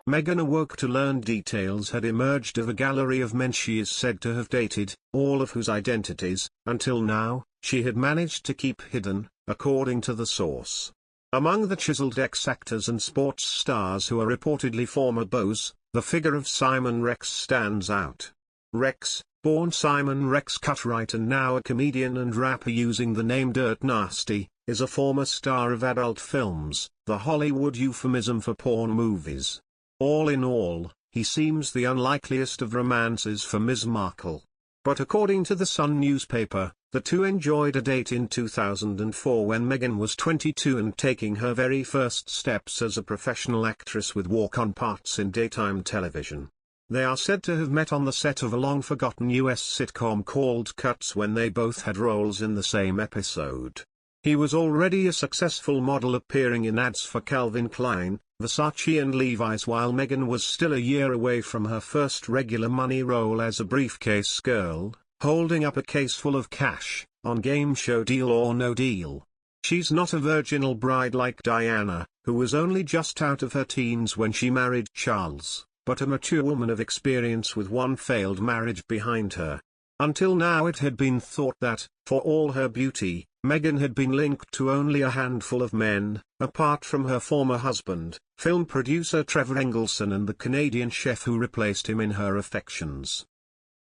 Meghan awoke to learn details had emerged of a gallery of men she is said to have dated, all of whose identities, until now, she had managed to keep hidden, according to the source. Among the chiseled ex-actors and sports stars who are reportedly former beaus, the figure of Simon Rex stands out. Rex, born Simon Rex Cutright and now a comedian and rapper using the name Dirt Nasty, is a former star of adult films, the Hollywood euphemism for porn movies. All in all, he seems the unlikeliest of romances for Ms. Markle. But according to the Sun newspaper, the two enjoyed a date in 2004 when Meghan was 22 and taking her very first steps as a professional actress with walk-on parts in daytime television. They are said to have met on the set of a long-forgotten US sitcom called Cuts when they both had roles in the same episode. He was already a successful model appearing in ads for Calvin Klein, Versace and Levi's, while Meghan was still a year away from her first regular money role as a briefcase girl, holding up a case full of cash, on game show Deal or No Deal. She's not a virginal bride like Diana, who was only just out of her teens when she married Charles, but a mature woman of experience with one failed marriage behind her. Until now it had been thought that, for all her beauty, Meghan had been linked to only a handful of men, apart from her former husband, film producer Trevor Engelson, and the Canadian chef who replaced him in her affections.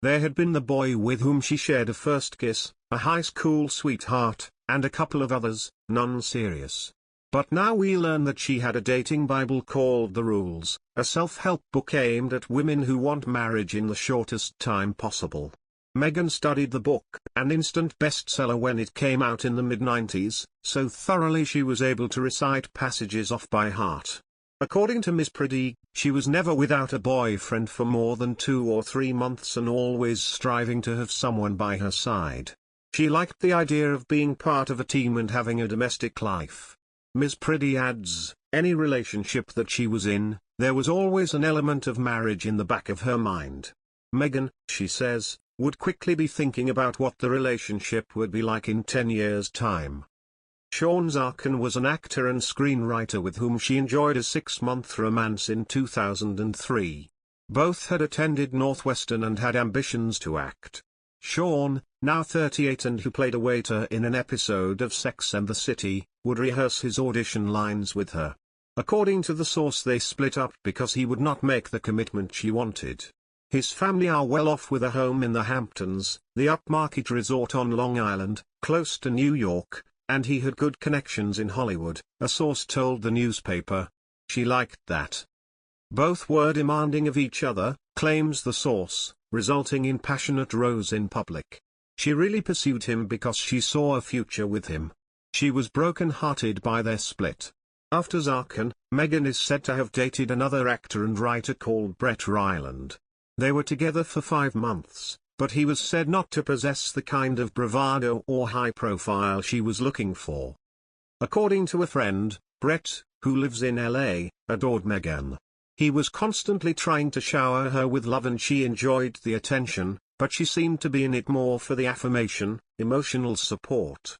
There had been the boy with whom she shared a first kiss, a high school sweetheart, and a couple of others, none serious. But now we learn that she had a dating Bible called The Rules, a self-help book aimed at women who want marriage in the shortest time possible. Meghan studied the book, an instant bestseller when it came out in the mid-90s, so thoroughly she was able to recite passages off by heart. According to Ms. Priddy, she was never without a boyfriend for more than 2 or 3 months and always striving to have someone by her side. She liked the idea of being part of a team and having a domestic life. Ms. Priddy adds, any relationship that she was in, there was always an element of marriage in the back of her mind. Meghan, she says, would quickly be thinking about what the relationship would be like in 10 years' time. Shaun Zaken was an actor and screenwriter with whom she enjoyed a 6-month romance in 2003. Both had attended Northwestern and had ambitions to act. Shaun, now 38 and who played a waiter in an episode of Sex and the City, would rehearse his audition lines with her. According to the source, they split up because he would not make the commitment she wanted. His family are well off with a home in the Hamptons, the upmarket resort on Long Island, close to New York, and he had good connections in Hollywood, a source told the newspaper. She liked that. Both were demanding of each other, claims the source, resulting in passionate rows in public. She really pursued him because she saw a future with him. She was broken-hearted by their split. After Zaken, Meghan is said to have dated another actor and writer called Brett Ryland. They were together for 5 months, but he was said not to possess the kind of bravado or high profile she was looking for. According to a friend, Brett, who lives in LA, adored Meghan. He was constantly trying to shower her with love and she enjoyed the attention, but she seemed to be in it more for the affirmation, emotional support.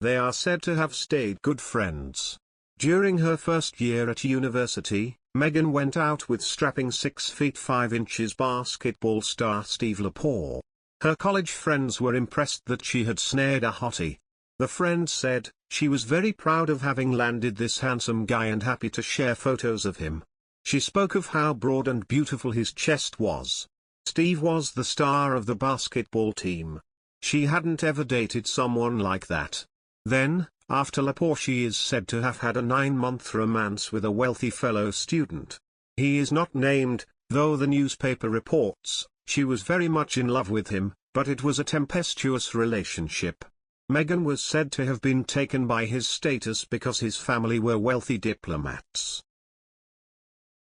They are said to have stayed good friends. During her first year at university, Meghan went out with strapping 6 feet 5 inches basketball star Steve Lepore. Her college friends were impressed that she had snared a hottie. The friend said, she was very proud of having landed this handsome guy and happy to share photos of him. She spoke of how broad and beautiful his chest was. Steve was the star of the basketball team. She hadn't ever dated someone like that. Then, after Lepore, she is said to have had a 9-month romance with a wealthy fellow student. He is not named, though the newspaper reports, she was very much in love with him, but it was a tempestuous relationship. Meghan was said to have been taken by his status because his family were wealthy diplomats.